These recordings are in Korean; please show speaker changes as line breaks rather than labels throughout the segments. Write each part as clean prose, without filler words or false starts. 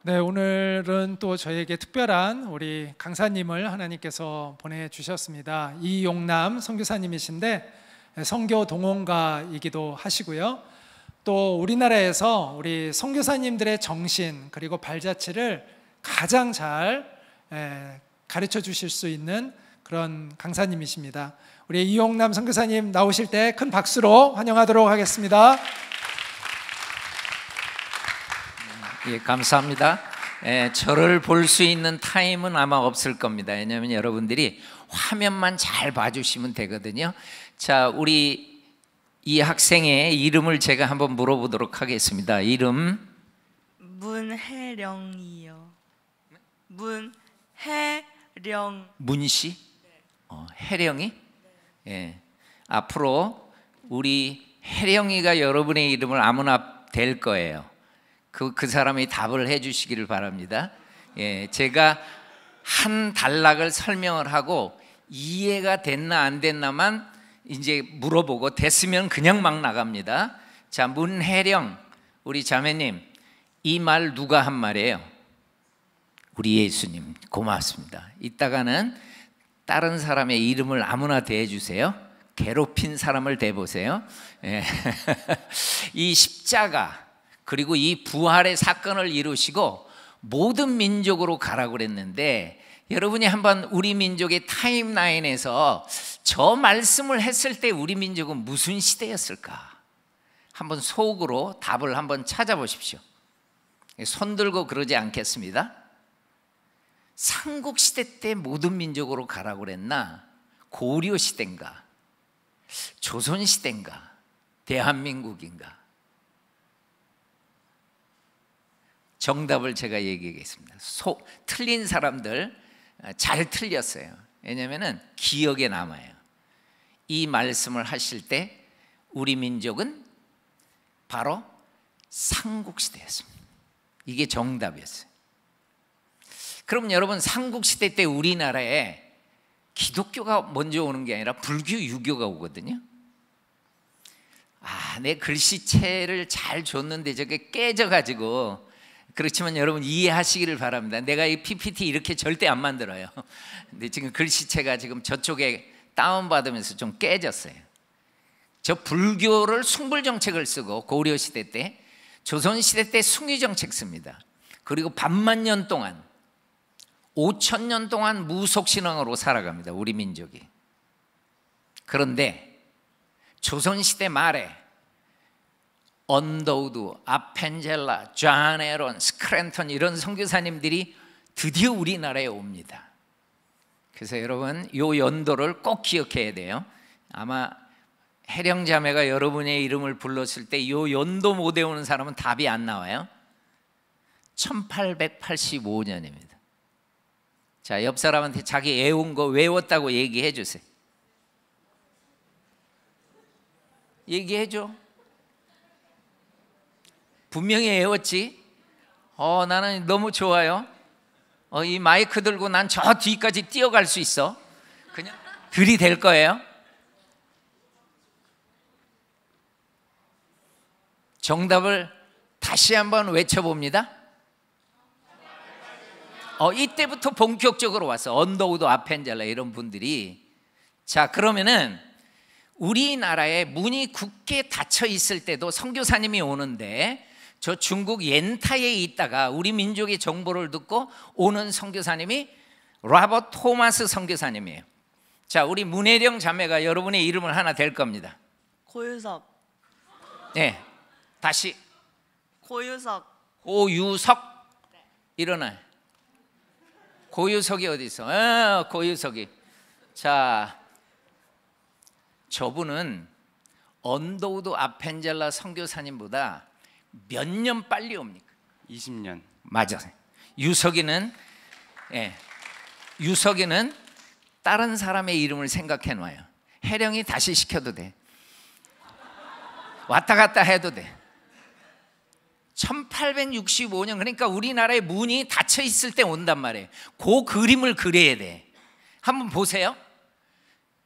네, 오늘은 또 저에게 특별한 우리 강사님을 하나님께서 보내주셨습니다. 이용남 선교사님이신데 선교 동원가이기도 하시고요. 또 우리나라에서 우리 선교사님들의 정신 그리고 발자취를 가장 잘 가르쳐 주실 수 있는 그런 강사님이십니다. 우리 이용남 선교사님 나오실 때 큰 박수로 환영하도록 하겠습니다.
예, 감사합니다. 저를 볼 수 있는 타임은 아마 없을 겁니다. 왜냐하면 여러분들이 화면만 잘 봐주시면 되거든요. 자, 우리 이 학생의 이름을 제가 한번 물어보도록 하겠습니다. 이름
문혜령이요. 문혜령.
문씨? 혜령이? 예. 앞으로 우리 혜령이가 여러분의 이름을 아무나 될 거예요. 그 사람이 답을 해주시기를 바랍니다. 예, 제가 한 단락을 설명을 하고 이해가 됐나 안 됐나만 이제 물어보고 됐으면 그냥 막 나갑니다. 자, 문혜령 우리 자매님, 이 말 누가 한 말이에요? 우리 예수님. 고맙습니다. 이따가는 다른 사람의 이름을 아무나 대해주세요. 괴롭힌 사람을 대보세요. 예. 이 십자가 그리고 이 부활의 사건을 이루시고 모든 민족으로 가라고 그랬는데, 여러분이 한번 우리 민족의 타임라인에서 저 말씀을 했을 때 우리 민족은 무슨 시대였을까? 한번 속으로 답을 한번 찾아보십시오. 손 들고 그러지 않겠습니다. 삼국시대 때 모든 민족으로 가라고 그랬나? 고려시대인가? 조선시대인가? 대한민국인가? 정답을 제가 얘기하겠습니다. 틀린 사람들 잘 틀렸어요. 왜냐하면 기억에 남아요. 이 말씀을 하실 때 우리 민족은 바로 삼국시대였습니다. 이게 정답이었어요. 그럼 여러분, 삼국시대 때 우리나라에 기독교가 먼저 오는 게 아니라 불교, 유교가 오거든요. 내 글씨체를 잘 줬는데 저게 깨져가지고, 그렇지만 여러분 이해하시기를 바랍니다. 내가 이 PPT 이렇게 절대 안 만들어요. 근데 지금 글씨체가 지금 저쪽에 다운받으면서 좀 깨졌어요. 저 불교를 숭불정책을 쓰고 고려시대 때, 조선시대 때 숭유정책 씁니다. 그리고 반만년 동안 5,000년 동안 무속신앙으로 살아갑니다, 우리 민족이. 그런데 조선시대 말에 언더우드, 아펜젤라, 존 에런, 스크랜턴 이런 선교사님들이 드디어 우리나라에 옵니다. 그래서 여러분 이 연도를 꼭 기억해야 돼요. 아마 혜령자매가 여러분의 이름을 불렀을 때 이 연도 못 외우는 사람은 답이 안 나와요. 1885년입니다. 자, 옆 사람한테 자기 외운 거 외웠다고 얘기해 주세요. 얘기해 줘. 분명히 외웠지? 나는 너무 좋아요. 이 마이크 들고 난 저 뒤까지 뛰어갈 수 있어. 그냥 들이댈 거예요. 정답을 다시 한번 외쳐봅니다. 이때부터 본격적으로 왔어. 언더우드, 아펜젤라 이런 분들이. 자, 그러면은 우리나라에 문이 굳게 닫혀 있을 때도 선교사님이 오는데, 저 중국 옌타에 있다가 우리 민족의 정보를 듣고 오는 선교사님이 로버트 토마스 선교사님이에요. 자, 우리 문혜령 자매가 여러분의 이름을 하나 댈 겁니다.
고유석.
네, 다시.
고유석.
고유석. 일어나. 고유석이 어디 있어? 고유석이. 자, 저분은 언더우드 아펜젤라 선교사님보다 몇 년 빨리 옵니까?
20년.
맞아요. 유석이는 다른 사람의 이름을 생각해 놔요. 혜령이 다시 시켜도 돼. 왔다 갔다 해도 돼. 1865년, 그러니까 우리나라의 문이 닫혀 있을 때 온단 말이에요. 그 그림을 그려야 돼. 한번 보세요.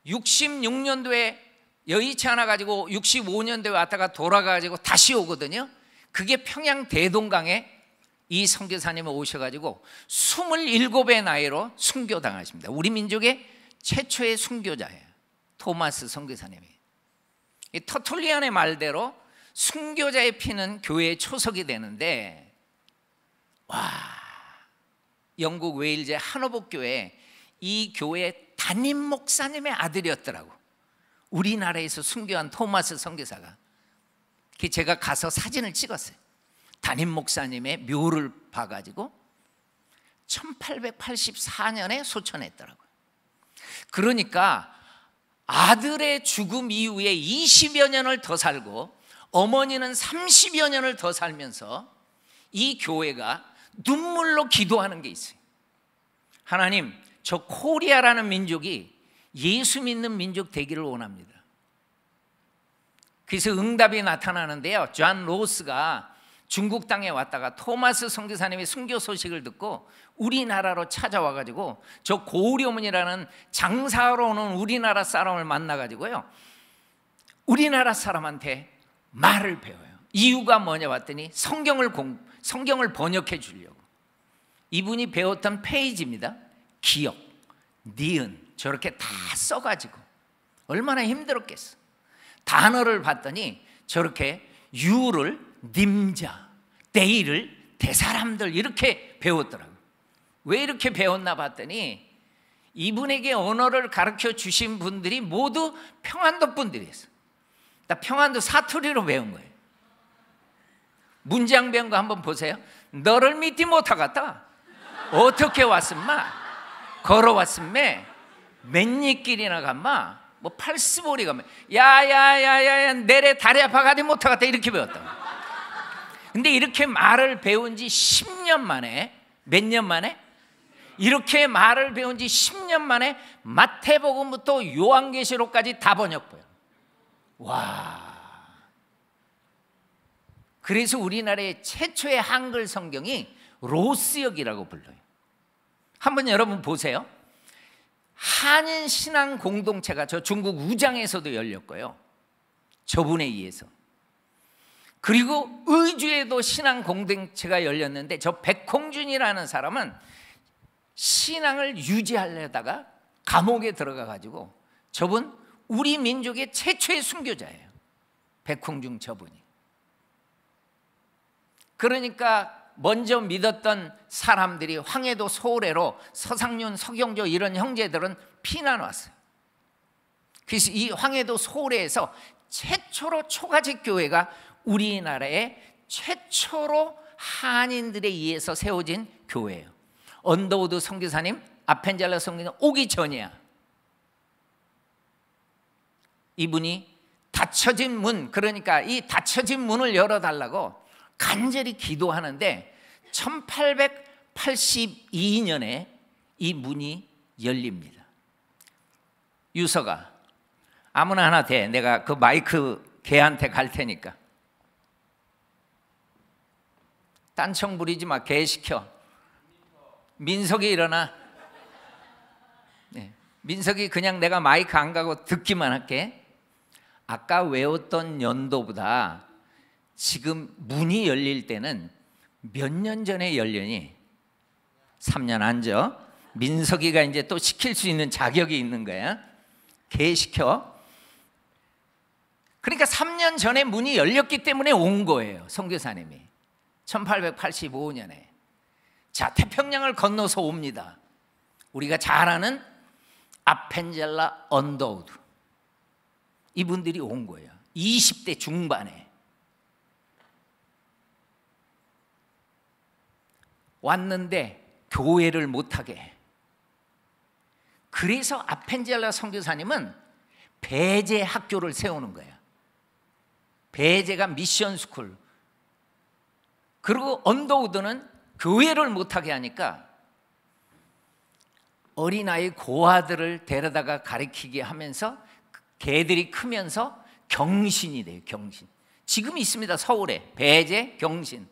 66년도에 여의치 않아 가지고 65년도에 왔다가 돌아가지고 다시 오거든요. 그게 평양 대동강의 이 선교사님이 오셔가지고 27의 나이로 순교당하십니다. 우리 민족의 최초의 순교자예요. 토마스 선교사님이. 이 터툴리안의 말대로 순교자의 피는 교회의 초석이 되는데, 와, 영국 웨일즈 한호복 교회, 이 교회 담임 목사님의 아들이었더라고. 우리나라에서 순교한 토마스 선교사가. 제가 가서 사진을 찍었어요. 담임 목사님의 묘를 봐가지고 1884년에 소천했더라고요. 그러니까 아들의 죽음 이후에 20여 년을 더 살고 어머니는 30여 년을 더 살면서 이 교회가 눈물로 기도하는 게 있어요. 하나님, 저 코리아라는 민족이 예수 믿는 민족 되기를 원합니다. 그래서 응답이 나타나는데요, 존 로스가 중국 땅에 왔다가 토마스 선교사님의 순교 소식을 듣고 우리나라로 찾아와가지고 저 고우려문이라는 장사하러 오는 우리나라 사람을 만나가지고요, 우리나라 사람한테 말을 배워요. 이유가 뭐냐 봤더니 성경을 번역해 주려고. 이분이 배웠던 페이지입니다. 기역, 니은 저렇게 다 써가지고 얼마나 힘들었겠어. 단어를 봤더니 저렇게 유를 님자, 데이를 대사람들 이렇게 배웠더라고요. 왜 이렇게 배웠나 봤더니 이분에게 언어를 가르쳐 주신 분들이 모두 평안도 분들이었어요. 나 평안도 사투리로 배운 거예요. 문장 배운 거 한번 보세요. 너를 믿지 못하겠다. 어떻게 왔음마? 걸어왔음매? 맨니길이나 간마? 뭐 팔스보리 가면 야야야야야 내래 다리 아파가지 못하겠다 이렇게 배웠다. 근데 이렇게 말을 배운 지 10년 만에, 몇 년 만에? 이렇게 말을 배운 지 10년 만에 마태복음부터 요한계시록까지 다 번역돼요. 와. 그래서 우리나라의 최초의 한글 성경이 로스역이라고 불러요. 한번 여러분 보세요. 한인 신앙 공동체가 저 중국 우장에서도 열렸고요, 저분에 의해서. 그리고 의주에도 신앙 공동체가 열렸는데 저 백홍준이라는 사람은 신앙을 유지하려다가 감옥에 들어가 가지고, 저분 우리 민족의 최초의 순교자예요. 백홍준 저분이. 그러니까 먼저 믿었던 사람들이 황해도 소래로 서상윤, 서경조 이런 형제들은 피난 왔어요. 그래서 이 황해도 소래에서 최초로 초가집 교회가 우리나라의 최초로 한인들에 의해서 세워진 교회예요. 언더우드 선교사님, 아펜젤러 선교사님 오기 전이야. 이분이 닫혀진 문, 그러니까 이 닫혀진 문을 열어달라고 간절히 기도하는데 1882년에 이 문이 열립니다. 유서가 아무나 하나 대. 내가 그 마이크 걔한테 갈 테니까. 딴청 부리지 마. 개 시켜. 민석이 일어나. 네. 민석이 그냥 내가 마이크 안 가고 듣기만 할게. 아까 외웠던 연도보다 지금 문이 열릴 때는 몇 년 전에 열려니? 3년 앉아. 민석이가 이제 또 시킬 수 있는 자격이 있는 거야. 개 시켜. 그러니까 3년 전에 문이 열렸기 때문에 온 거예요, 선교사님이. 1885년에. 자, 태평양을 건너서 옵니다. 우리가 잘 아는 아펜젤라 언더우드. 이분들이 온 거예요. 20대 중반에. 왔는데 교회를 못하게. 그래서 아펜젤라 선교사님은 배제 학교를 세우는 거예요. 배제가 미션 스쿨. 그리고 언더우드는 교회를 못하게 하니까 어린아이 고아들을 데려다가 가르치게 하면서 걔들이 크면서 경신이 돼요. 경신. 지금 있습니다. 서울에 배제, 경신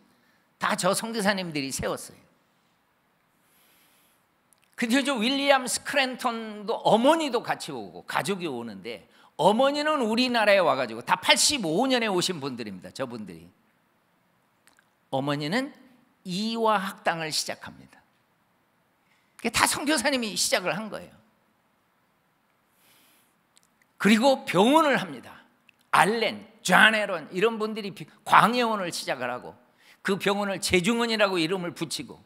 다 저 선교사님들이 세웠어요. 근데 저 윌리엄 스크랜턴도 어머니도 같이 오고 가족이 오는데, 어머니는 우리나라에 와가지고 다 85년에 오신 분들입니다. 저분들이. 어머니는 이화 학당을 시작합니다. 그게 다 선교사님이 시작을 한 거예요. 그리고 병원을 합니다. 알렌, 존 에런 이런 분들이 광해원을 시작을 하고 그 병원을 재중원이라고 이름을 붙이고,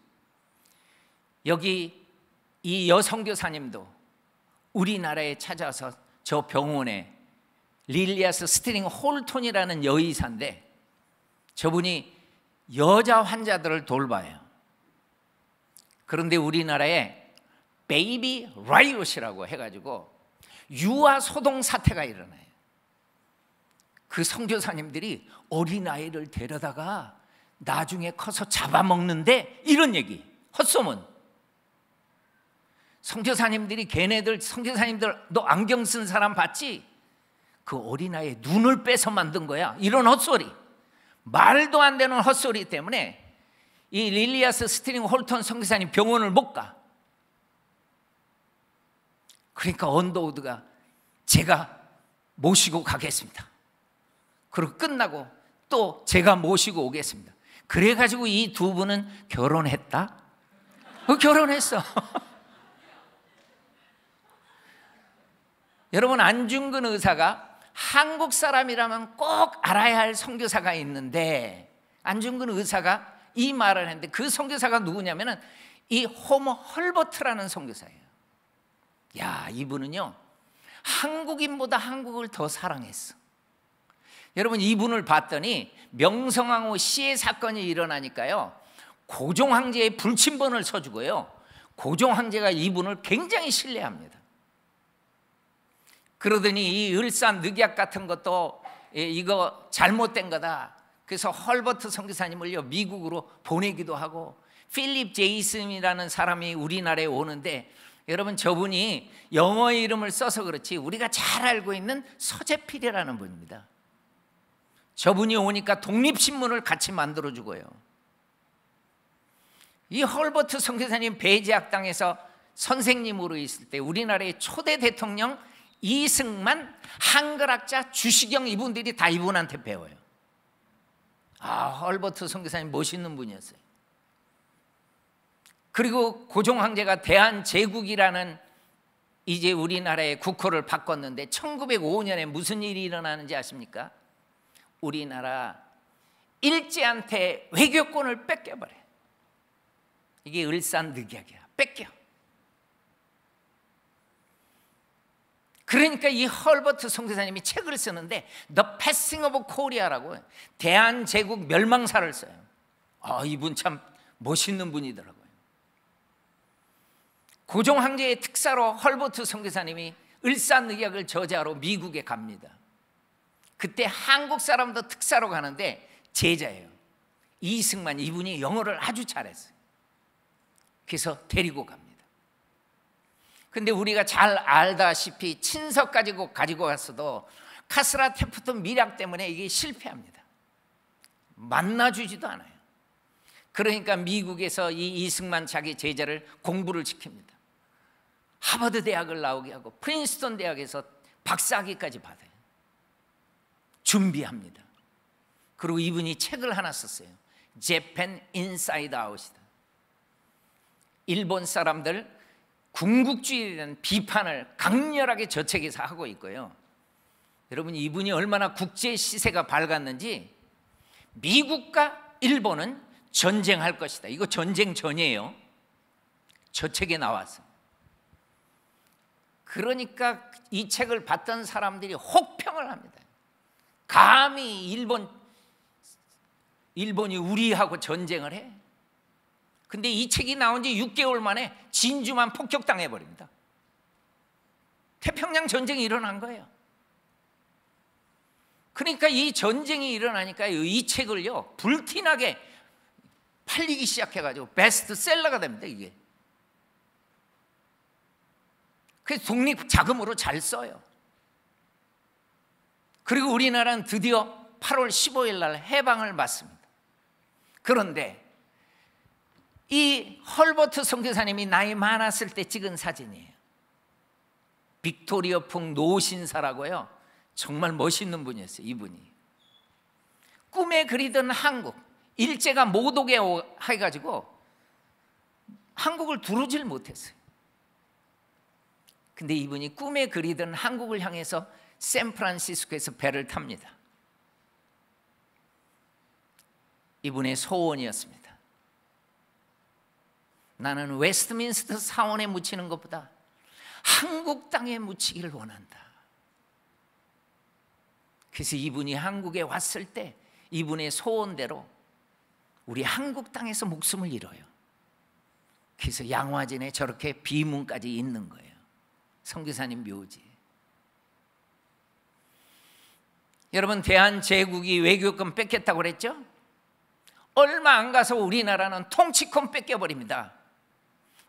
여기 이 여선교사님도 우리나라에 찾아서 저 병원에 릴리아스 스트링 홀톤이라는 여의사인데 저분이 여자 환자들을 돌봐요. 그런데 우리나라에 베이비 라이엇이라고 해가지고 유아 소동 사태가 일어나요. 그 선교사님들이 어린아이를 데려다가 나중에 커서 잡아먹는데, 이런 얘기, 헛소문. 선교사님들이 선교사님들 너 안경 쓴 사람 봤지? 그 어린아이의 눈을 빼서 만든 거야. 이런 헛소리, 말도 안 되는 헛소리 때문에 이 릴리아스 스트링 홀턴 선교사님 병원을 못 가. 그러니까 언더우드가 제가 모시고 가겠습니다. 그리고 끝나고 또 제가 모시고 오겠습니다. 그래가지고 이 두 분은 결혼했다? 결혼했어. 여러분, 안중근 의사가 한국 사람이라면 꼭 알아야 할 선교사가 있는데, 안중근 의사가 이 말을 했는데 그 선교사가 누구냐면은 이 호모 헐버트라는 선교사예요. 야, 이분은요 한국인보다 한국을 더 사랑했어. 여러분, 이분을 봤더니 명성황후 시해 사건이 일어나니까요 고종 황제의 불침번을 서주고요, 고종 황제가 이분을 굉장히 신뢰합니다. 그러더니 이 을산 늑약 같은 것도 이거 잘못된 거다. 그래서 헐버트 선교사님을요 미국으로 보내기도 하고, 필립 제이슨이라는 사람이 우리나라에 오는데, 여러분 저분이 영어 이름을 써서 그렇지 우리가 잘 알고 있는 서재필이라는 분입니다. 저분이 오니까 독립신문을 같이 만들어주고요. 이 헐버트 선교사님 배제학당에서 선생님으로 있을 때 우리나라의 초대 대통령 이승만, 한글학자 주시경, 이분들이 다 이분한테 배워요. 헐버트 선교사님 멋있는 분이었어요. 그리고 고종 황제가 대한제국이라는 이제 우리나라의 국호를 바꿨는데 1905년에 무슨 일이 일어나는지 아십니까? 우리나라 일제한테 외교권을 뺏겨버려. 이게 을산늑약이야. 뺏겨. 그러니까 이 헐버트 선교사님이 책을 쓰는데 The Passing of Korea라고 대한제국 멸망사를 써요. 이분 참 멋있는 분이더라고요. 고종 황제의 특사로 헐버트 선교사님이 을산늑약을 저자로 미국에 갑니다. 그때 한국 사람도 특사로 가는데 제자예요. 이승만, 이분이 영어를 아주 잘했어요. 그래서 데리고 갑니다. 근데 우리가 잘 알다시피 친서 가지고 갔어도 카스라 테프턴 미략 때문에 이게 실패합니다. 만나주지도 않아요. 그러니까 미국에서 이 이승만 자기 제자를 공부를 시킵니다. 하버드 대학을 나오게 하고 프린스턴 대학에서 박사학위까지 받아요. 준비합니다. 그리고 이분이 책을 하나 썼어요. Japan Inside Out이다. 일본 사람들 군국주의에 대한 비판을 강렬하게 저 책에서 하고 있고요. 여러분, 이분이 얼마나 국제 시세가 밝았는지, 미국과 일본은 전쟁할 것이다. 이거 전쟁 전이에요. 저 책에 나왔어요. 그러니까 이 책을 봤던 사람들이 혹평을 합니다. 감히 일본이 우리하고 전쟁을 해? 근데 이 책이 나온 지 6개월 만에 진주만 폭격당해 버립니다. 태평양 전쟁이 일어난 거예요. 그러니까 이 전쟁이 일어나니까 이 책을요 불티나게 팔리기 시작해가지고 베스트셀러가 됩니다. 이게 그래서 독립 자금으로 잘 써요. 그리고 우리나라는 드디어 8월 15일 날 해방을 맞습니다. 그런데 이 헐버트 선교사님이 나이 많았을 때 찍은 사진이에요. 빅토리아풍 노신사라고요. 정말 멋있는 분이었어요. 이분이 꿈에 그리던 한국, 일제가 못 오게 해가지고 한국을 두루질 못했어요. 근데 이분이 꿈에 그리던 한국을 향해서 샌프란시스코에서 배를 탑니다. 이분의 소원이었습니다. 나는 웨스트민스터 사원에 묻히는 것보다 한국 땅에 묻히기를 원한다. 그래서 이분이 한국에 왔을 때 이분의 소원대로 우리 한국 땅에서 목숨을 잃어요. 그래서 양화진에 저렇게 비문까지 있는 거예요. 선교사님 묘지. 여러분, 대한제국이 외교권 뺏겼다고 그랬죠? 얼마 안 가서 우리나라는 통치권 뺏겨버립니다.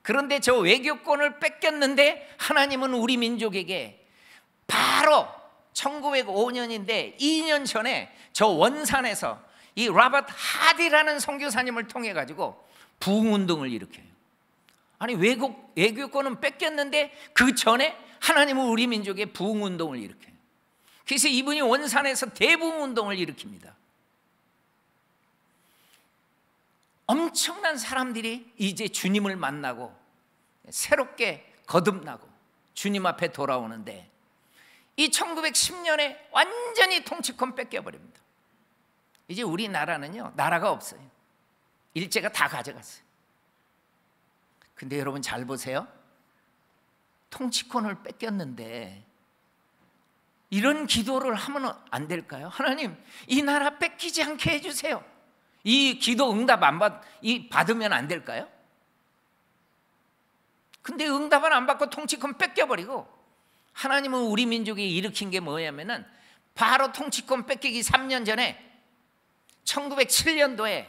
그런데 저 외교권을 뺏겼는데 하나님은 우리 민족에게 바로 1905년인데 2년 전에 저 원산에서 이 라버트 하디라는 선교사님을 통해 가지고 부흥운동을 일으켜요. 아니, 외교권은 뺏겼는데 그 전에 하나님은 우리 민족의 부흥운동을 일으켜요. 그래서 이분이 원산에서 대부흥운동을 일으킵니다. 엄청난 사람들이 이제 주님을 만나고 새롭게 거듭나고 주님 앞에 돌아오는데, 이 1910년에 완전히 통치권 뺏겨버립니다. 이제 우리나라는요, 나라가 없어요. 일제가 다 가져갔어요. 근데 여러분 잘 보세요. 통치권을 뺏겼는데 이런 기도를 하면 안 될까요? 하나님, 이 나라 뺏기지 않게 해주세요. 이 기도 응답 받으면 안 될까요? 근데 응답은 안 받고 통치권 뺏겨버리고, 하나님은 우리 민족이 일으킨 게 뭐냐면은 바로 통치권 뺏기기 3년 전에 1907년도에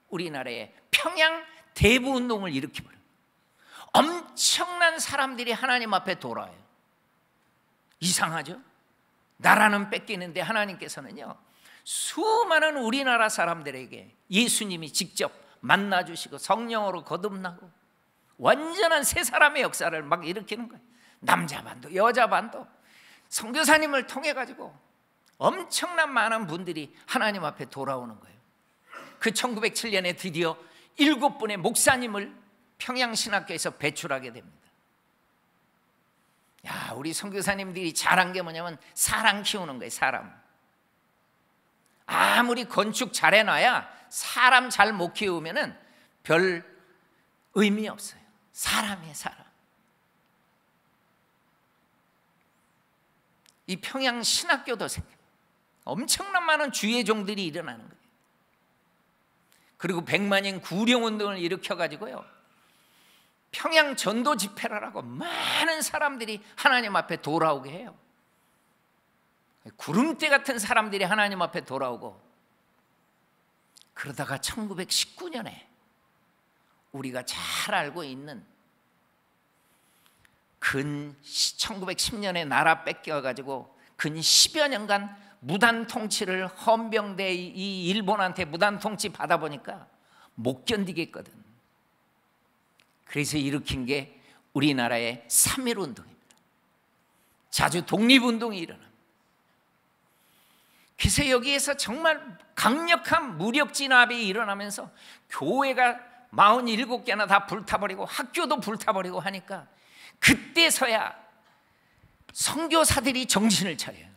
우리나라에 평양 대부운동을 일으켜버려요. 엄청난 사람들이 하나님 앞에 돌아와요. 이상하죠? 나라는 뺏기는데 하나님께서는요, 수많은 우리나라 사람들에게 예수님이 직접 만나주시고 성령으로 거듭나고 완전한 새 사람의 역사를 막 일으키는 거예요. 남자 반도 여자 반도 선교사님을 통해 가지고 엄청난 많은 분들이 하나님 앞에 돌아오는 거예요. 그 1907년에 드디어 7분의 목사님을 평양신학교에서 배출하게 됩니다. 야, 우리 선교사님들이 잘한 게 뭐냐면 사람 키우는 거예요. 사람. 아무리 건축 잘해놔야 사람 잘 못 키우면은 별 의미 없어요. 사람이에요, 사람. 이 평양신학교도 생겨요. 엄청난 많은 주의 종들이 일어나는 거예요. 그리고 백만인 구령운동을 일으켜가지고요, 평양 전도 집회를 하고 많은 사람들이 하나님 앞에 돌아오게 해요. 구름대 같은 사람들이 하나님 앞에 돌아오고, 그러다가 1919년에 우리가 잘 알고 있는 근 1910년에 나라 뺏겨가지고 근 10여 년간 무단 통치를, 헌병대 이 일본한테 무단 통치 받아보니까 못 견디겠거든. 그래서 일으킨 게 우리나라의 3.1 운동입니다. 자주 독립운동이 일어납니다. 그래서 여기에서 정말 강력한 무력 진압이 일어나면서 교회가 47개나 다 불타버리고 학교도 불타버리고 하니까 그때서야 선교사들이 정신을 차려요.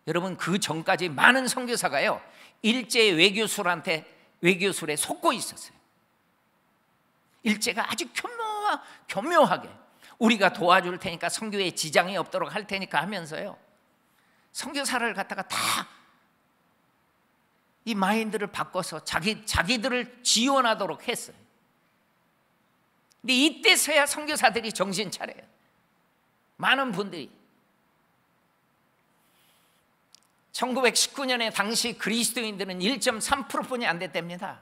여러분, 그 전까지 많은 선교사가요, 일제 외교술에 속고 있었어요. 일제가 아주 교묘하게 우리가 도와줄 테니까, 선교에 지장이 없도록 할 테니까 하면서요, 선교사를 갖다가 다 이 마인드를 바꿔서 자기들을 지원하도록 했어요. 근데 이때서야 선교사들이 정신 차려요. 많은 분들이 1919년에 당시 그리스도인들은 1.3%뿐이 안 됐답니다.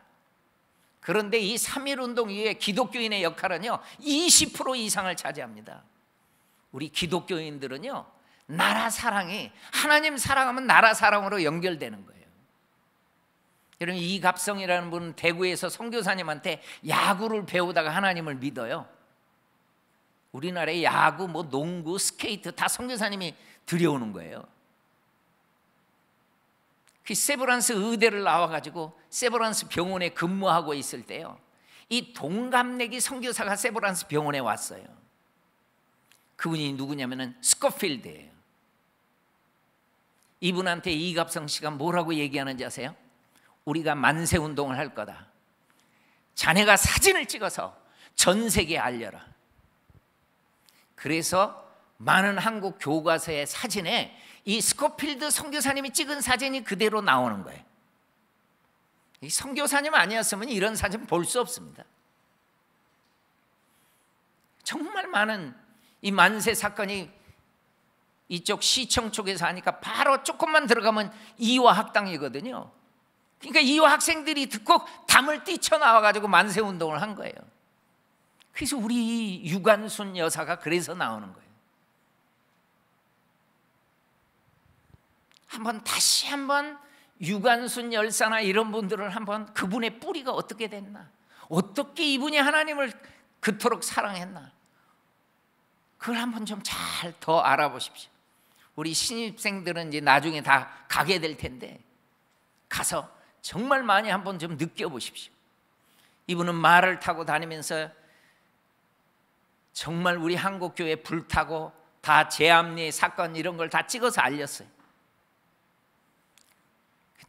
그런데 이 3.1 운동 이후에 기독교인의 역할은요 20% 이상을 차지합니다. 우리 기독교인들은요, 나라 사랑이, 하나님 사랑하면 나라 사랑으로 연결되는 거예요. 여러분, 이갑성이라는 분은 대구에서 선교사님한테 야구를 배우다가 하나님을 믿어요. 우리나라에 야구, 농구, 스케이트 다 선교사님이 들여오는 거예요. 그 세브란스 의대를 나와가지고 세브란스 병원에 근무하고 있을 때요, 이 동갑내기 선교사가 세브란스 병원에 왔어요. 그분이 누구냐면은 스코필드예요. 이분한테 이갑성 씨가 뭐라고 얘기하는지 아세요? 우리가 만세 운동을 할 거다. 자네가 사진을 찍어서 전 세계에 알려라. 그래서 많은 한국 교과서의 사진에 이 스코필드 선교사님이 찍은 사진이 그대로 나오는 거예요. 이 선교사님 아니었으면 이런 사진 볼 수 없습니다. 정말 많은 이 만세 사건이 이쪽 시청 쪽에서 하니까 바로 조금만 들어가면 이화 학당이거든요. 그러니까 이화 학생들이 듣고 담을 뛰쳐나와가지고 만세 운동을 한 거예요. 그래서 우리 유관순 여사가 그래서 나오는 거예요. 다시 한번 유관순 열사나 이런 분들을 한번 그분의 뿌리가 어떻게 됐나, 어떻게 이분이 하나님을 그토록 사랑했나, 그걸 한번 좀 잘 더 알아보십시오. 우리 신입생들은 이제 나중에 다 가게 될 텐데 가서 정말 많이 한번 좀 느껴보십시오. 이분은 말을 타고 다니면서 정말 우리 한국교회 불타고 다 제암리 사건 이런 걸 다 찍어서 알렸어요.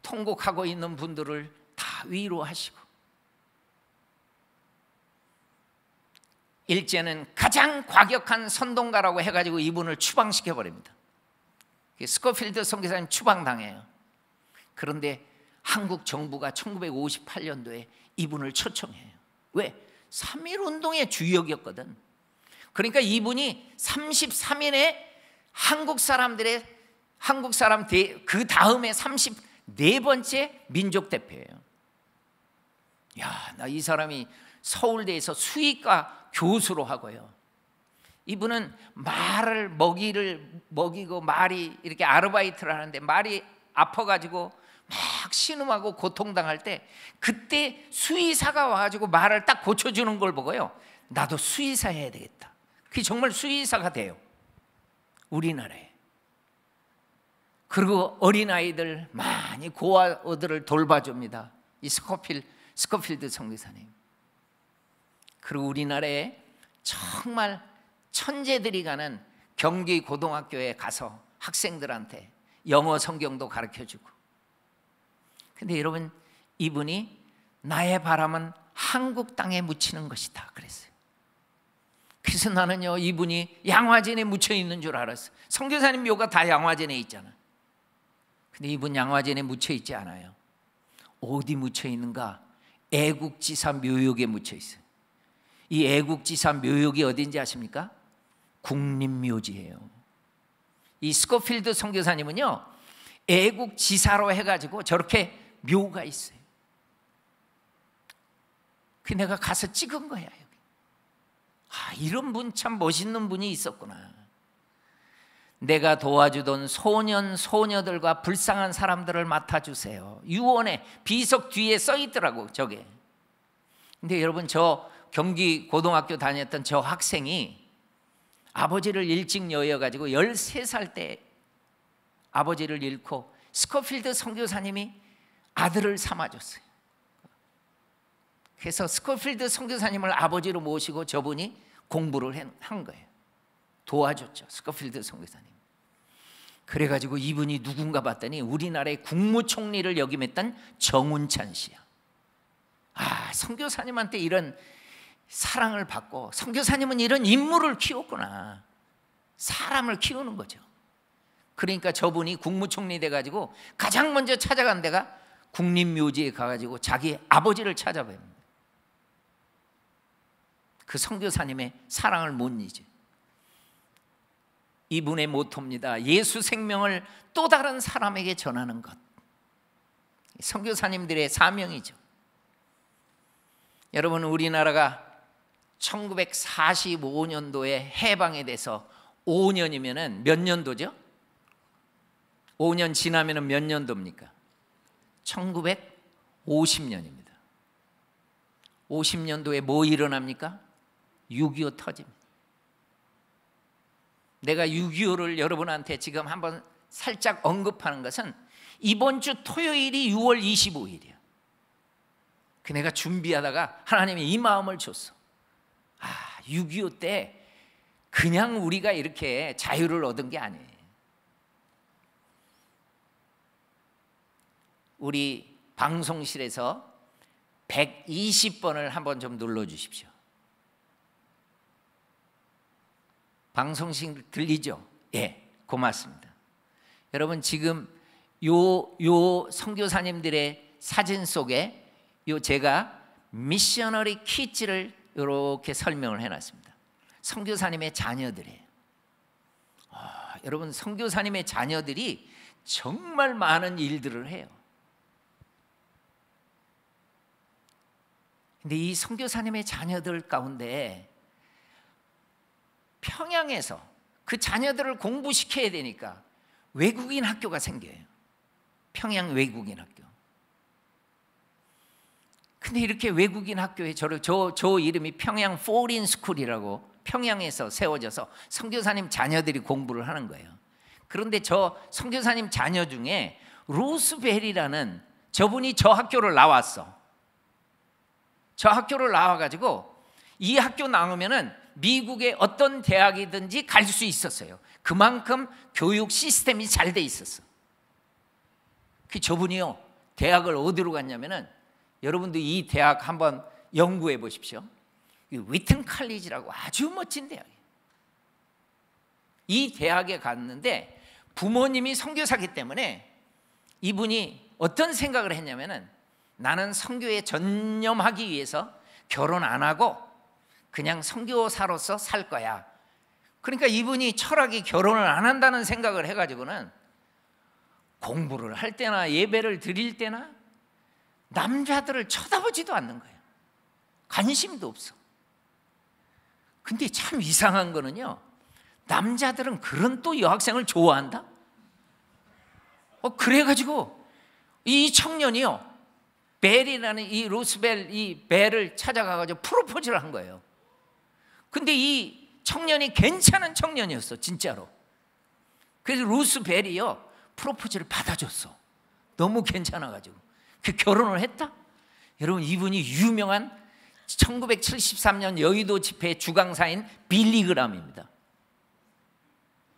통곡하고 있는 분들을 다 위로하시고, 일제는 가장 과격한 선동가라고 해가지고 이분을 추방시켜 버립니다. 스코필드 선교사님 추방당해요. 그런데 한국 정부가 1958년도에 이분을 초청해요. 왜? 3.1운동의 주역이었거든. 그러니까 이분이 33인의 한국 사람 그 다음에 34번째 민족 대표예요. 야, 나 이 사람이 서울대에서 수의과 교수로 하고요, 이분은 말을 먹이고 말이 이렇게 아르바이트를 하는데 말이 아파가지고 막 신음하고 고통당할 때 그때 수의사가 와가지고 말을 딱 고쳐주는 걸 보고요, 나도 수의사 해야 되겠다. 그게 정말 수의사가 돼요, 우리나라에. 그리고 어린아이들 많이 고아들을 돌봐줍니다, 이 스코필드 선교사님. 그리고 우리나라에 정말 천재들이 가는 경기 고등학교에 가서 학생들한테 영어 성경도 가르쳐주고. 근데 여러분, 이분이 나의 바람은 한국 땅에 묻히는 것이다 그랬어요. 그래서 나는요, 이분이 양화진에 묻혀 있는 줄 알았어요. 선교사님 묘가 다 양화진에 있잖아. 근데 이분 양화진에 묻혀 있지 않아요. 어디 묻혀 있는가? 애국지사 묘역에 묻혀 있어요. 이 애국지사 묘역이 어딘지 아십니까? 국립묘지예요. 이 스코필드 선교사님은요, 애국지사로 해가지고 저렇게 묘가 있어요. 그 내가 가서 찍은 거야, 여기. 아, 이런 분 참 멋있는 분이 있었구나. 내가 도와주던 소년 소녀들과 불쌍한 사람들을 맡아주세요. 유언에 비석 뒤에 써 있더라고, 저게. 근데 여러분, 저 경기 고등학교 다녔던 저 학생이 아버지를 일찍 여여가지고 13살 때 아버지를 잃고 스코필드 선교사님이 아들을 삼아줬어요. 그래서 스코필드 선교사님을 아버지로 모시고 저분이 공부를 한 거예요. 도와줬죠, 스코필드 선교사님. 그래가지고 이분이 누군가 봤더니 우리나라의 국무총리를 역임했던 정운찬 씨야. 아, 선교사님한테 이런 사랑을 받고, 선교사님은 이런 인물을 키웠구나. 사람을 키우는 거죠. 그러니까 저분이 국무총리 돼가지고 가장 먼저 찾아간 데가 국립묘지에 가가지고 자기 아버지를 찾아뵙니다. 그 선교사님의 사랑을 못 잊어요. 이분의 모토입니다. 예수 생명을 또 다른 사람에게 전하는 것. 선교사님들의 사명이죠. 여러분, 우리나라가 1945년도에 해방이 돼서 5년이면 몇 년도죠? 5년 지나면 몇 년도입니까? 1950년입니다. 50년도에 뭐 일어납니까? 6.25 터집니다. 내가 6.25를 여러분한테 지금 한번 살짝 언급하는 것은 이번 주 토요일이 6월 25일이야. 그 내가 준비하다가 하나님이 이 마음을 줬어. 6.25 때 그냥 우리가 이렇게 자유를 얻은 게 아니에요. 우리 방송실에서 120번을 한번 좀 눌러주십시오. 방송실 들리죠? 예, 고맙습니다. 여러분 지금 요 선교사님들의 사진 속에 제가 미셔너리 키즈를 이렇게 설명을 해놨습니다. 선교사님의 자녀들이에요. 여러분 선교사님의 자녀들이 정말 많은 일들을 해요. 근데 이 선교사님의 자녀들 가운데 평양에서 그 자녀들을 공부시켜야 되니까 외국인 학교가 생겨요. 평양 외국인 학교. 근데 이렇게 외국인 학교에 저 이름이 평양 포린 스쿨이라고 평양에서 세워져서 선교사님 자녀들이 공부를 하는 거예요. 그런데 저 선교사님 자녀 중에 로스벨이라는 저분이 저 학교를 나왔어. 저 학교를 나와가지고 이 학교 나오면은 미국의 어떤 대학이든지 갈 수 있었어요. 그만큼 교육 시스템이 잘 돼 있었어. 그 저분이요 대학을 어디로 갔냐면은 여러분도 이 대학 한번 연구해 보십시오. 위튼 칼리지라고 아주 멋진 대학이에요. 이 대학에 갔는데 부모님이 선교사기 때문에 이분이 어떤 생각을 했냐면은 나는 선교에 전념하기 위해서 결혼 안 하고 그냥 선교사로서 살 거야. 그러니까 이분이 철학이 결혼을 안 한다는 생각을 해가지고는 공부를 할 때나 예배를 드릴 때나 남자들을 쳐다보지도 않는 거예요. 관심도 없어. 근데 참 이상한 거는요, 남자들은 그런 또 여학생을 좋아한다? 그래가지고 이 청년이요 벨이라는 이 로스벨 이 벨을 찾아가가지고 프로포즈를 한 거예요. 근데 이 청년이 괜찮은 청년이었어 진짜로. 그래서 로스벨이요 프로포즈를 받아줬어. 너무 괜찮아가지고 그 결혼을 했다. 여러분 이분이 유명한 1973년 여의도 집회 주강사인 빌리그람입니다.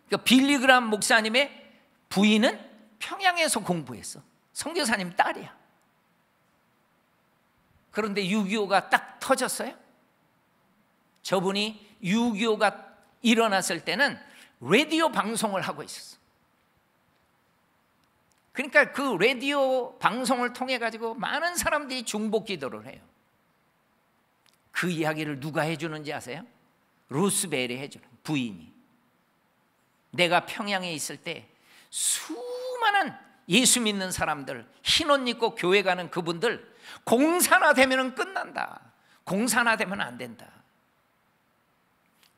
그러니까 빌리그람 목사님의 부인은 평양에서 공부했어. 선교사님 딸이야. 그런데 6.25가 딱 터졌어요. 저분이 6.25가 일어났을 때는 라디오 방송을 하고 있었어. 그러니까 그 라디오 방송을 통해 가지고 많은 사람들이 중복 기도를 해요. 그 이야기를 누가 해주는지 아세요? 루스벨이 해주는 부인이. 내가 평양에 있을 때 수많은 예수 믿는 사람들, 흰옷 입고 교회 가는 그분들 공사나 되면 끝난다. 공사나 되면 안 된다.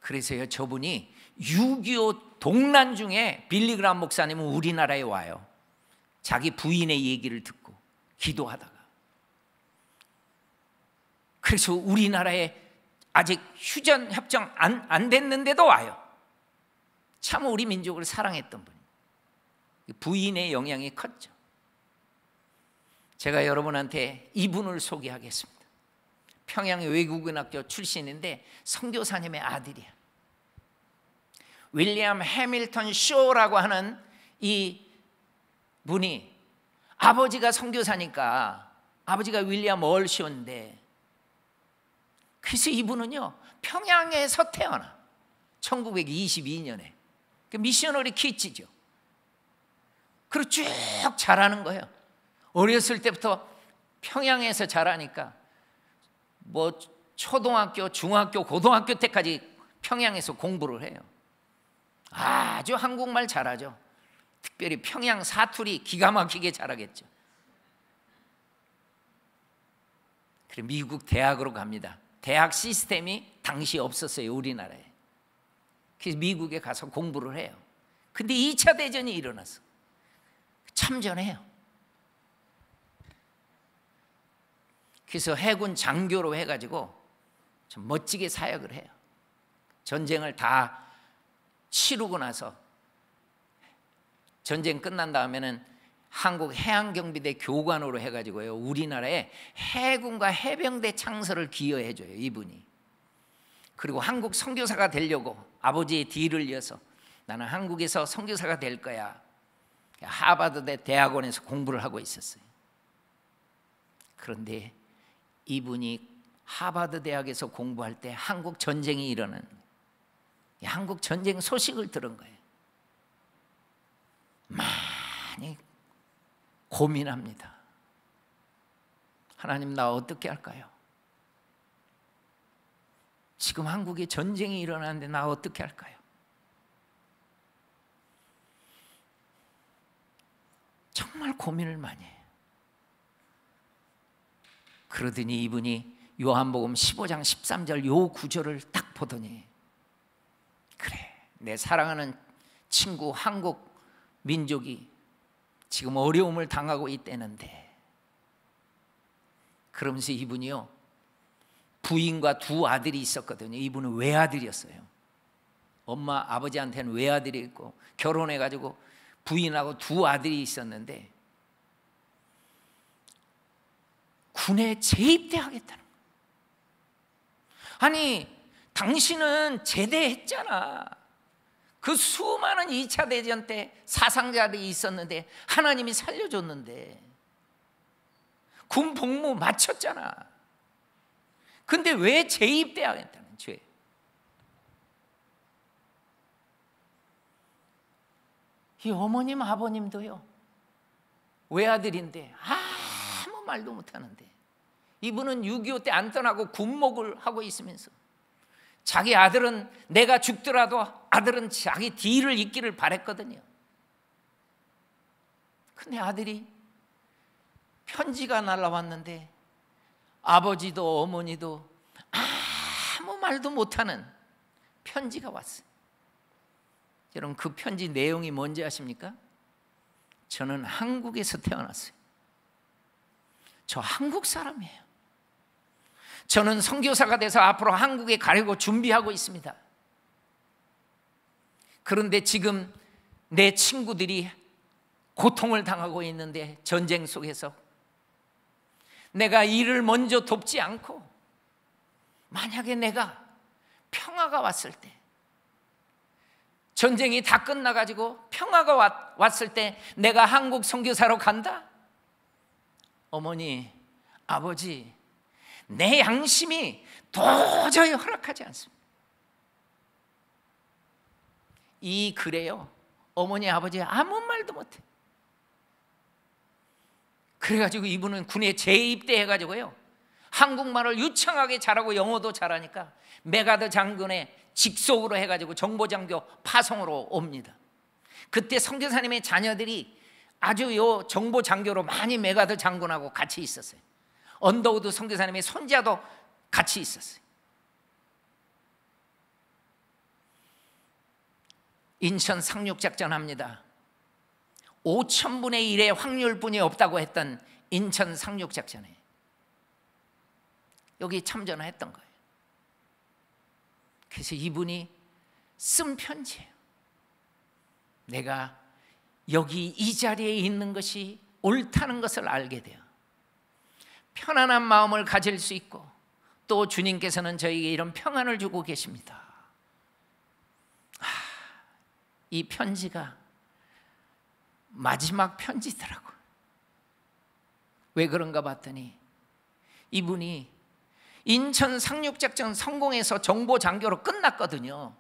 그래서요 저분이 6.25 동란 중에 빌리그람 목사님은 우리나라에 와요. 자기 부인의 얘기를 듣고 기도하다가. 그래서 우리나라에 아직 휴전 협정 안 됐는데도 와요. 참 우리 민족을 사랑했던 분. 부인의 영향이 컸죠. 제가 여러분한테 이분을 소개하겠습니다. 평양 외국인학교 출신인데 선교사님의 아들이야. 윌리엄 해밀턴 쇼라고 하는 이 분이 아버지가 선교사니까 아버지가 윌리엄 얼쇼인데 그래서 이분은요 평양에서 태어나 1922년에 그 미셔너리 키즈죠. 그리고 쭉 자라는 거예요. 어렸을 때부터 평양에서 자라니까 뭐 초등학교, 중학교, 고등학교 때까지 평양에서 공부를 해요. 아주 한국말 잘하죠. 특별히 평양 사투리 기가 막히게 잘하겠죠. 그리고 미국 대학으로 갑니다. 대학 시스템이 당시 없었어요 우리나라에. 그래서 미국에 가서 공부를 해요. 근데 2차 대전이 일어났어. 참전해요. 그래서 해군 장교로 해가지고 좀 멋지게 사역을 해요. 전쟁을 다 치르고 나서 전쟁 끝난 다음에는 한국 해양경비대 교관으로 해가지고요, 우리나라에 해군과 해병대 창설을 기여해줘요, 이분이. 그리고 한국 선교사가 되려고 아버지의 뒤를 이어서 나는 한국에서 선교사가 될 거야, 하버드 대학원에서 공부를 하고 있었어요. 그런데 이분이 하버드 대학에서 공부할 때 한국 전쟁이 일어나는 거예요. 한국 전쟁 소식을 들은 거예요. 많이 고민합니다. 하나님, 나 어떻게 할까요? 지금 한국에 전쟁이 일어나는데 나 어떻게 할까요? 정말 고민을 많이 해요. 그러더니 이분이 요한복음 15장 13절 요 구절을 딱 보더니, 그래, 내 사랑하는 친구 한국 민족이 지금 어려움을 당하고 있다는데, 그러면서 이분이요, 부인과 두 아들이 있었거든요. 이분은 외아들이었어요. 엄마 아버지한테는 외아들이 있고 결혼해가지고 부인하고 두 아들이 있었는데 군에 재입대하겠다는 거예요. 아니, 당신은 제대했잖아. 그 수많은 2차 대전 때 사상자들이 있었는데 하나님이 살려줬는데 군 복무 마쳤잖아. 근데 왜 재입대하겠다는 죄? 이 어머님 아버님도요, 외아들인데 아무 말도 못하는데, 이분은 6.25 때 안 떠나고 군목을 하고 있으면서 자기 아들은 내가 죽더라도 아들은 자기 뒤를 잇기를 바랬거든요. 근데 아들이 편지가 날라왔는데 아버지도 어머니도 아무 말도 못하는 편지가 왔어요. 여러분, 그 편지 내용이 뭔지 아십니까? 저는 한국에서 태어났어요. 저 한국 사람이에요. 저는 선교사가 돼서 앞으로 한국에 가려고 준비하고 있습니다. 그런데 지금 내 친구들이 고통을 당하고 있는데, 전쟁 속에서 내가 이를 먼저 돕지 않고 만약에 내가 평화가 왔을 때, 전쟁이 다 끝나가지고 평화가 왔을 때 내가 한국 선교사로 간다? 어머니, 아버지, 내 양심이 도저히 허락하지 않습니다. 이 글에요, 어머니 아버지 아무 말도 못해. 그래가지고 이분은 군에 재입대해가지고요, 한국말을 유창하게 잘하고 영어도 잘하니까 메가드 장군의 직속으로 해가지고 정보장교 파송으로 옵니다. 그때 선교사님의 자녀들이 아주 요 정보장교로 많이 메가드 장군하고 같이 있었어요. 언더우드 선교사님의 손자도 같이 있었어요. 인천 상륙작전 합니다. 5,000분의 1의 확률뿐이 없다고 했던 인천 상륙작전에 여기 참전했던 거예요. 그래서 이분이 쓴 편지예요. 내가 여기 이 자리에 있는 것이 옳다는 것을 알게 돼요. 편안한 마음을 가질 수 있고 또 주님께서는 저에게 이런 평안을 주고 계십니다. 이 편지가 마지막 편지더라고요. 왜 그런가 봤더니 이분이 인천 상륙작전 성공해서 정보장교로 끝났거든요.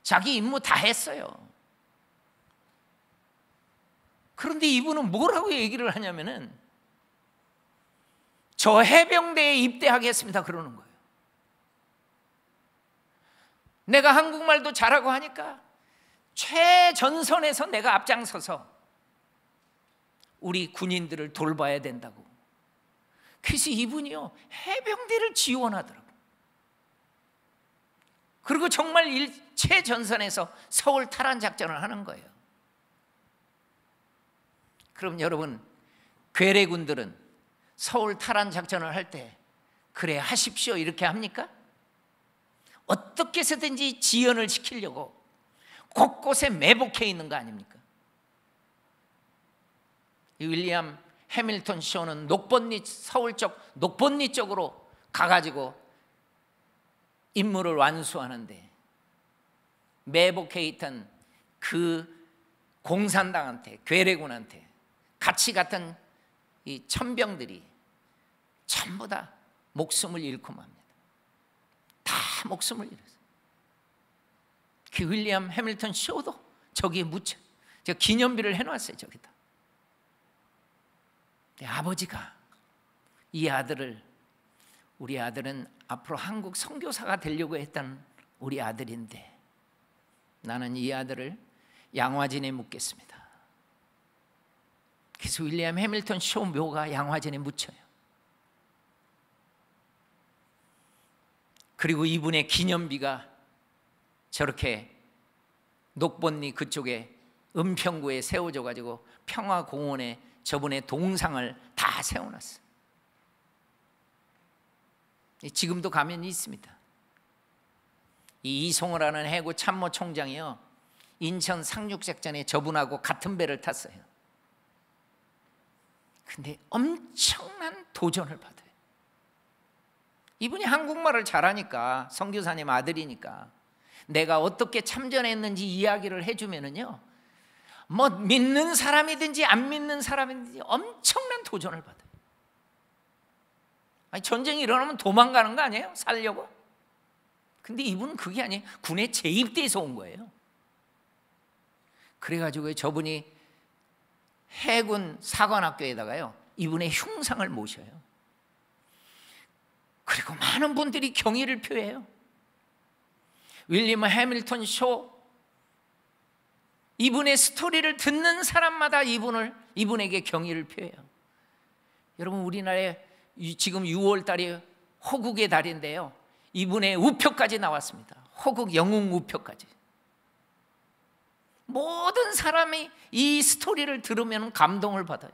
자기 임무 다 했어요. 그런데 이분은 뭐라고 얘기를 하냐면은 저 해병대에 입대하겠습니다 그러는 거예요. 내가 한국말도 잘하고 하니까 최전선에서 내가 앞장서서 우리 군인들을 돌봐야 된다고. 그래서 이분이요 해병대를 지원하더라고요. 그리고 정말 최전선에서 서울 탈환 작전을 하는 거예요. 그럼 여러분, 괴뢰군들은 서울 탈환 작전을 할 때 그래 하십시오 이렇게 합니까? 어떻게 해서든지 지연을 시키려고 곳곳에 매복해 있는 거 아닙니까? 이 윌리엄 해밀턴 쇼는 녹번리, 서울 쪽 녹번리 쪽으로 가가지고 임무를 완수하는데 매복해 있던 그 공산당한테, 괴뢰군한테 같이 갔던 이 천병들이 전부 다 목숨을 잃고 맙니다. 다 목숨을 잃었어요. 그 윌리엄 해밀턴 쇼도 저기에 묻혀, 제가 기념비를 해놨어요. 저기다. 내 아버지가 이 아들을, 우리 아들은 앞으로 한국 선교사가 되려고 했던 우리 아들인데 나는 이 아들을 양화진에 묻겠습니다. 그래서 윌리엄 해밀턴 쇼 묘가 양화진에 묻혀요. 그리고 이분의 기념비가 저렇게 녹번리 그쪽에 은평구에 세워져 가지고 평화공원에 저분의 동상을 다 세워놨어요. 지금도 가면 있습니다. 이 이송호라는 해군 참모총장이요, 인천 상륙작전에 저분하고 같은 배를 탔어요. 근데 엄청난 도전을 받아요. 이분이 한국말을 잘하니까, 선교사님 아들이니까 내가 어떻게 참전했는지 이야기를 해주면은요, 뭐 믿는 사람이든지 안 믿는 사람이든지 엄청난 도전을 받아요. 아니, 전쟁이 일어나면 도망가는 거 아니에요? 살려고? 근데 이분은 그게 아니에요. 군에 재입돼서 온 거예요. 그래가지고 저분이 해군 사관학교에다가요, 이분의 흉상을 모셔요. 그리고 많은 분들이 경의를 표해요. 윌리엄 해밀턴 쇼, 이분의 스토리를 듣는 사람마다 이분에게 경의를 표해요. 여러분, 우리나라에 지금 6월 달이 호국의 달인데요, 이분의 우표까지 나왔습니다. 호국 영웅 우표까지. 모든 사람이 이 스토리를 들으면 감동을 받아요.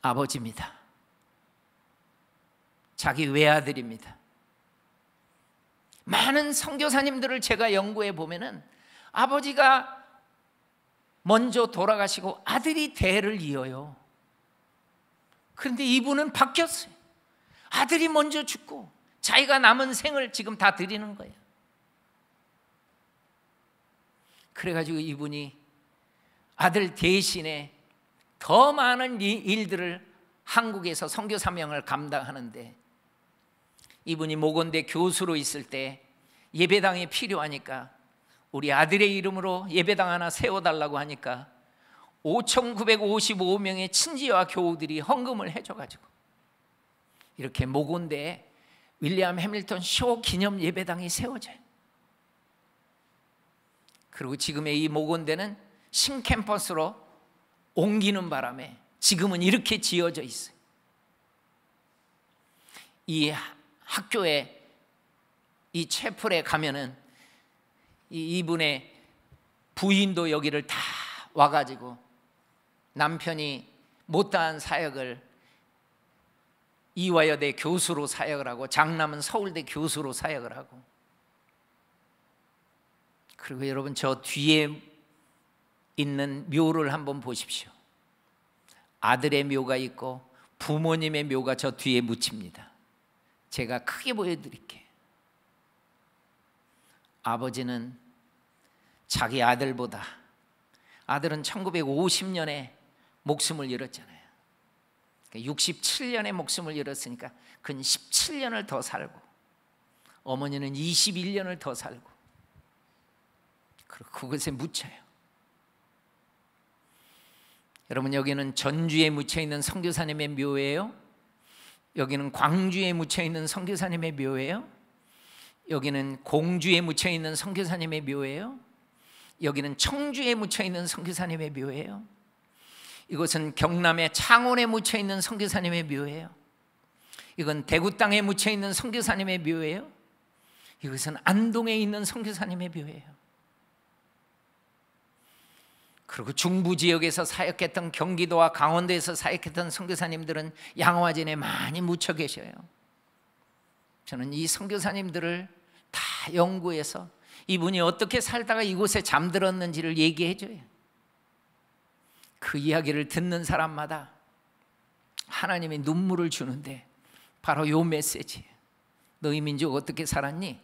아버지입니다. 자기 외아들입니다. 많은 선교사님들을 제가 연구해 보면은 아버지가 먼저 돌아가시고 아들이 대를 이어요. 그런데 이분은 바뀌었어요. 아들이 먼저 죽고 자기가 남은 생을 지금 다 드리는 거예요. 그래가지고 이분이 아들 대신에 더 많은 일들을 한국에서 선교 사명을 감당하는데, 이분이 모건대 교수로 있을 때 예배당이 필요하니까 우리 아들의 이름으로 예배당 하나 세워달라고 하니까 5,955명의 친지와 교우들이 헌금을 해줘가지고 이렇게 모건대에 윌리엄 해밀턴 쇼 기념 예배당이 세워져요. 그리고 지금의 이 모건대는 신캠퍼스로 옮기는 바람에 지금은 이렇게 지어져 있어요. 이 학교에, 이 채플에 가면은 이분의 부인도 여기를 다 와가지고 남편이 못다한 사역을 이화여대 교수로 사역을 하고 장남은 서울대 교수로 사역을 하고, 그리고 여러분 저 뒤에 있는 묘를 한번 보십시오. 아들의 묘가 있고 부모님의 묘가 저 뒤에 묻힙니다. 제가 크게 보여드릴게요. 아버지는 자기 아들보다, 아들은 1950년에 목숨을 잃었잖아요. 67년에 목숨을 잃었으니까 그는 17년을 더 살고, 어머니는 21년을 더 살고, 그리고 그것에 묻혀요. 여러분, 여기는 전주에 묻혀있는 선교사님의 묘예요. 여기는 광주에 묻혀있는 선교사님의 묘예요. 여기는 공주에 묻혀있는 선교사님의 묘예요. 여기는 청주에 묻혀있는 선교사님의 묘예요. 이곳은 경남의 창원에 묻혀있는 선교사님의 묘예요. 이건 대구 땅에 묻혀있는 선교사님의 묘예요. 이것은 안동에 있는 선교사님의 묘예요. 그리고 중부 지역에서 사역했던, 경기도와 강원도에서 사역했던 선교사님들은 양화진에 많이 묻혀 계셔요. 저는 이 선교사님들을 다 연구해서 이분이 어떻게 살다가 이곳에 잠들었는지를 얘기해 줘요. 그 이야기를 듣는 사람마다 하나님이 눈물을 주는데 바로 요 메시지. 너희 민족 어떻게 살았니?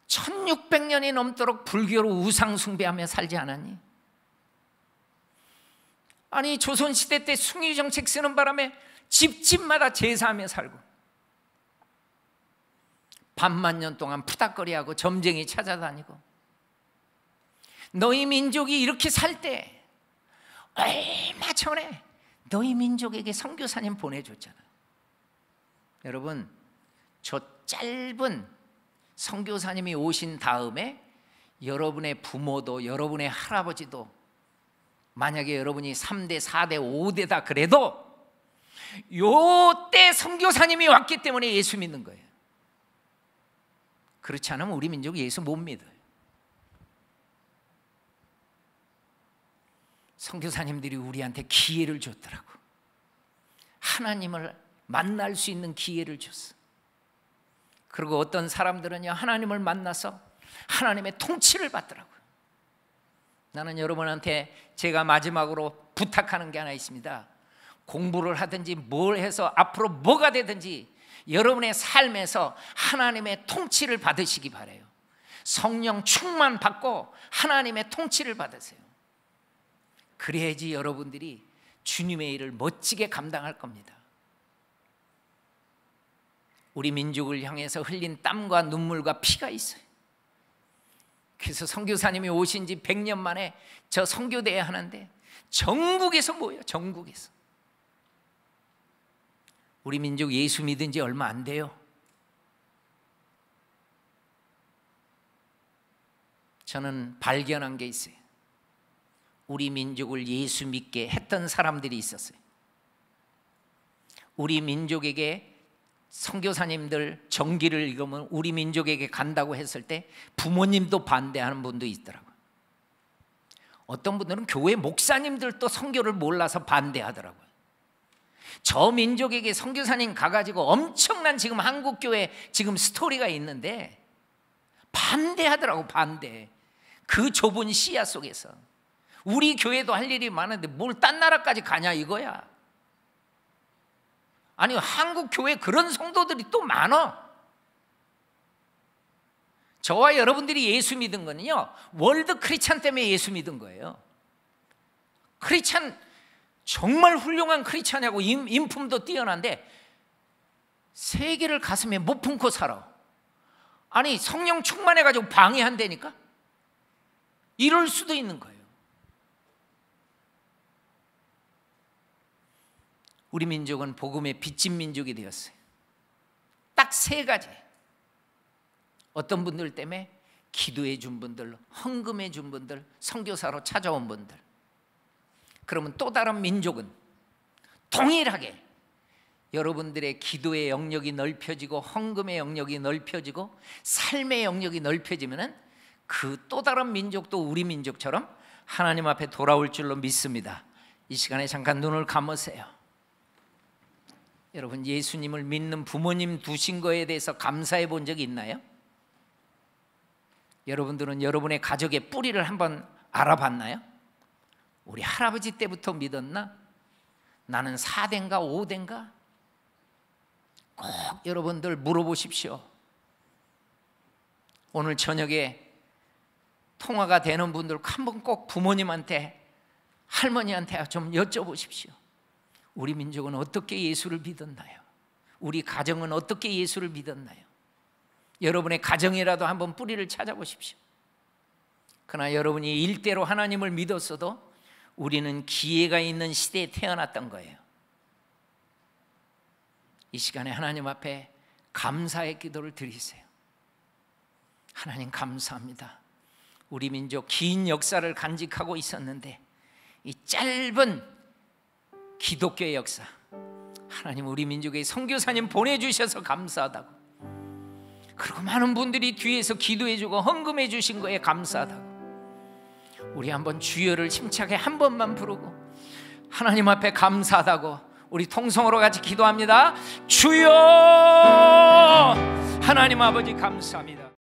1600년이 넘도록 불교로 우상 숭배하며 살지 않았니? 아니 조선시대 때 숭유정책 쓰는 바람에 집집마다 제사하며 살고 반만 년 동안 푸닥거리하고 점쟁이 찾아다니고, 너희 민족이 이렇게 살 때 얼마 전에 너희 민족에게 선교사님 보내줬잖아요. 여러분, 저 짧은 선교사님이 오신 다음에 여러분의 부모도 여러분의 할아버지도 만약에 여러분이 3대, 4대, 5대다 그래도 요때 선교사님이 왔기 때문에 예수 믿는 거예요. 그렇지 않으면 우리 민족 예수 못 믿어요. 선교사님들이 우리한테 기회를 줬더라고. 하나님을 만날 수 있는 기회를 줬어. 그리고 어떤 사람들은요, 하나님을 만나서 하나님의 통치를 받더라고요. 나는 여러분한테 제가 마지막으로 부탁하는 게 하나 있습니다. 공부를 하든지 뭘 해서 앞으로 뭐가 되든지 여러분의 삶에서 하나님의 통치를 받으시기 바라요. 성령 충만 받고 하나님의 통치를 받으세요. 그래야지 여러분들이 주님의 일을 멋지게 감당할 겁니다. 우리 민족을 향해서 흘린 땀과 눈물과 피가 있어요. 그래서 선교사님이 오신 지 100년 만에 저 선교대회 하는데 전국에서 모여요. 전국에서. 우리 민족 예수 믿은 지 얼마 안 돼요. 저는 발견한 게 있어요. 우리 민족을 예수 믿게 했던 사람들이 있었어요. 우리 민족에게 선교사님들 정기를 읽으면 우리 민족에게 간다고 했을 때 부모님도 반대하는 분도 있더라고요. 어떤 분들은 교회 목사님들도 선교를 몰라서 반대하더라고요. 저 민족에게 선교사님 가가지고 엄청난 지금 한국교회 지금 스토리가 있는데 반대하더라고. 반대. 그 좁은 시야 속에서 우리 교회도 할 일이 많은데 뭘 딴 나라까지 가냐 이거야. 아니 한국 교회 그런 성도들이 또 많아. 저와 여러분들이 예수 믿은 거는요, 월드 크리스찬 때문에 예수 믿은 거예요. 크리스찬 정말 훌륭한 크리스찬이고 인품도 뛰어난데 세계를 가슴에 못 품고 살아. 아니 성령 충만해가지고 방해한다니까? 이럴 수도 있는 거예요. 우리 민족은 복음의 빚진 민족이 되었어요. 딱 3가지. 어떤 분들 때문에 기도해 준 분들, 헌금해 준 분들, 선교사로 찾아온 분들. 그러면 또 다른 민족은 동일하게 여러분들의 기도의 영역이 넓혀지고 헌금의 영역이 넓혀지고 삶의 영역이 넓혀지면은 그 또 다른 민족도 우리 민족처럼 하나님 앞에 돌아올 줄로 믿습니다. 이 시간에 잠깐 눈을 감으세요. 여러분, 예수님을 믿는 부모님 두신 거에 대해서 감사해 본 적이 있나요? 여러분들은 여러분의 가족의 뿌리를 한번 알아봤나요? 우리 할아버지 때부터 믿었나? 나는 4대인가 5대인가? 꼭 여러분들 물어보십시오. 오늘 저녁에 통화가 되는 분들 한번 꼭 부모님한테, 할머니한테 좀 여쭤보십시오. 우리 민족은 어떻게 예수를 믿었나요? 우리 가정은 어떻게 예수를 믿었나요? 여러분의 가정이라도 한번 뿌리를 찾아보십시오. 그러나 여러분이 일대로 하나님을 믿었어도 우리는 기회가 있는 시대에 태어났던 거예요. 이 시간에 하나님 앞에 감사의 기도를 드리세요. 하나님 감사합니다. 우리 민족 긴 역사를 간직하고 있었는데 이 짧은 기독교의 역사, 하나님 우리 민족에 선교사님 보내주셔서 감사하다고, 그리고 많은 분들이 뒤에서 기도해주고 헌금해 주신 거에 감사하다고, 우리 한번 주여를 힘차게 한 번만 부르고 하나님 앞에 감사하다고 우리 통성으로 같이 기도합니다. 주여, 하나님 아버지 감사합니다.